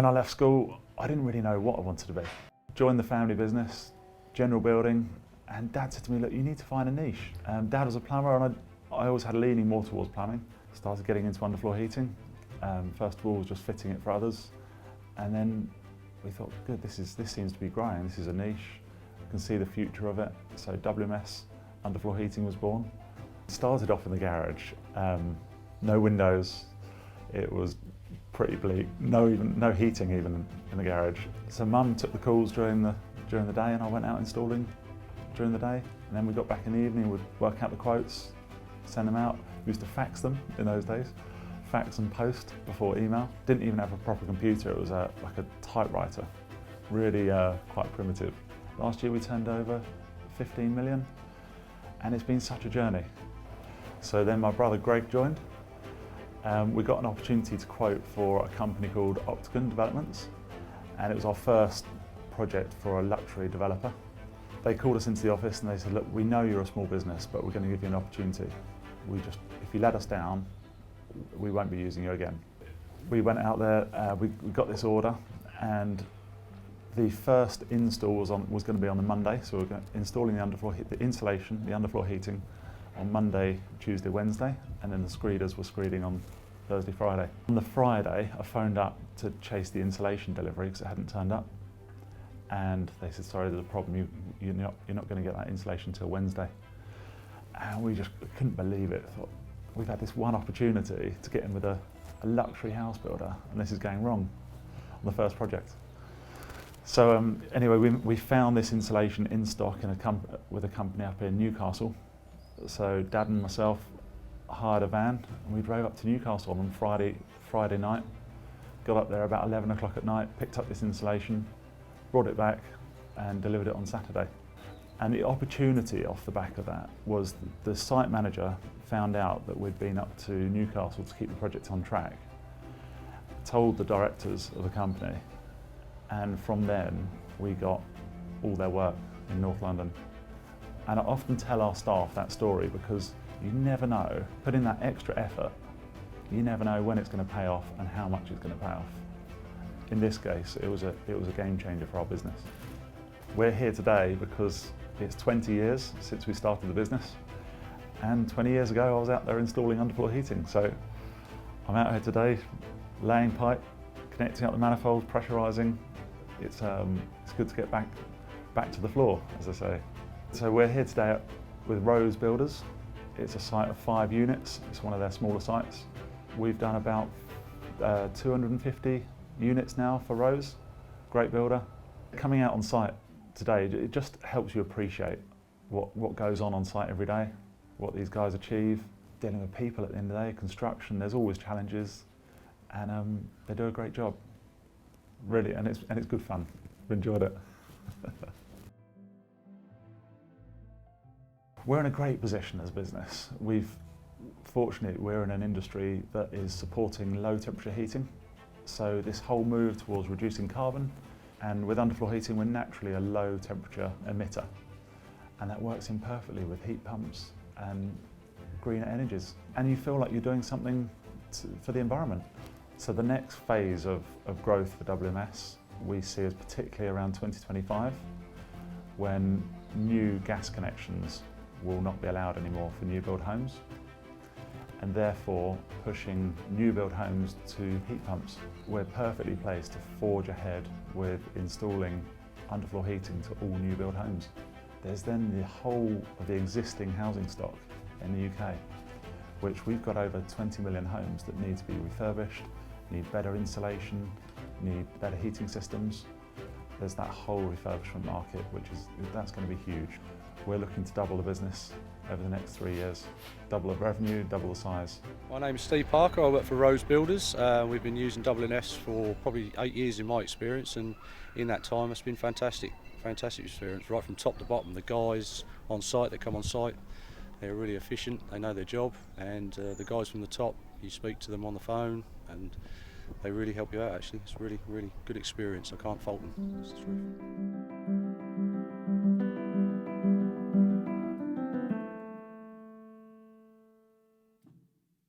When I left school, I didn't really know what I wanted to be. Joined the family business, general building, and Dad said to me, look, you need to find a niche. Dad was a plumber, and I always had a leaning more towards plumbing. Started getting into underfloor heating. First of all, was just fitting it for others. And then we thought, good, this seems to be growing. This is a niche. I can see the future of it. So WMS Underfloor Heating was born. Started off in the garage. No windows. It was pretty bleak. No heating even in the garage. So Mum took the calls during the day, and I went out installing during the day. And then we got back in the evening. We'd work out the quotes, send them out. We used to fax them in those days. Fax and post before email. Didn't even have a proper computer. It was like a typewriter. Really quite primitive. Last year we turned over 15 million, and it's been such a journey. So then my brother Greg joined. We got an opportunity to quote for a company called Octagon Developments, and it was our first project for a luxury developer. They called us into the office and they said, look, we know you're a small business, but we're going to give you an opportunity. If you let us down, we won't be using you again. We went out there, we got this order, and the first install was going to be on the Monday, so we're installing the underfloor heating on Monday, Tuesday, Wednesday, and then the screeders were screeding on Thursday, Friday. On the Friday, I phoned up to chase the insulation delivery because it hadn't turned up, and they said, sorry, there's a problem, you're not going to get that insulation till Wednesday. And we just couldn't believe it. Thought, we've had this one opportunity to get in with a luxury house builder, and this is going wrong on the first project. So anyway, we found this insulation in stock with a company up in Newcastle. So Dad and myself hired a van, and we drove up to Newcastle on Friday night. Got up there about 11 o'clock at night, picked up this insulation, brought it back, and delivered it on Saturday. And the opportunity off the back of that was the site manager found out that we'd been up to Newcastle to keep the project on track, told the directors of the company, and from then we got all their work in North London. And I often tell our staff that story because you never know, put in that extra effort, you never know when it's going to pay off and how much it's going to pay off. In this case, it was a game changer for our business. We're here today because it's 20 years since we started the business, and 20 years ago I was out there installing underfloor heating. So I'm out here today laying pipe, connecting up the manifolds, pressurising. It's good to get back to the floor, as I say. So we're here today with Rose Builders. It's a site of 5 units. It's one of their smaller sites. We've done about 250 units now for Rose. Great builder. Coming out on site today, it just helps you appreciate what goes on site every day, what these guys achieve, dealing with people at the end of the day, construction, there's always challenges, and they do a great job, really, and it's good fun. I've enjoyed it. We're in a great position as a business. Fortunately, we're in an industry that is supporting low temperature heating, so this whole move towards reducing carbon. And with underfloor heating, we're naturally a low temperature emitter. And that works in perfectly with heat pumps and greener energies. And you feel like you're doing something for the environment. So the next phase of growth for WMS we see as particularly around 2025, when new gas connections will not be allowed anymore for new build homes, and therefore pushing new build homes to heat pumps. We're perfectly placed to forge ahead with installing underfloor heating to all new build homes. There's then the whole of the existing housing stock in the UK, which we've got over 20 million homes that need to be refurbished, need better insulation, need better heating systems. There's that whole refurbishment market, that's going to be huge. We're looking to double the business over the next 3 years. Double the revenue, double the size. My name is Steve Parker, I work for Rose Builders. We've been using WMS for probably 8 years in my experience, and in that time it's been fantastic. Fantastic experience, right from top to bottom. The guys on site, that come on site, they're really efficient, they know their job, and the guys from the top, you speak to them on the phone and they really help you out actually. It's really, really good experience, I can't fault them. It's terrific.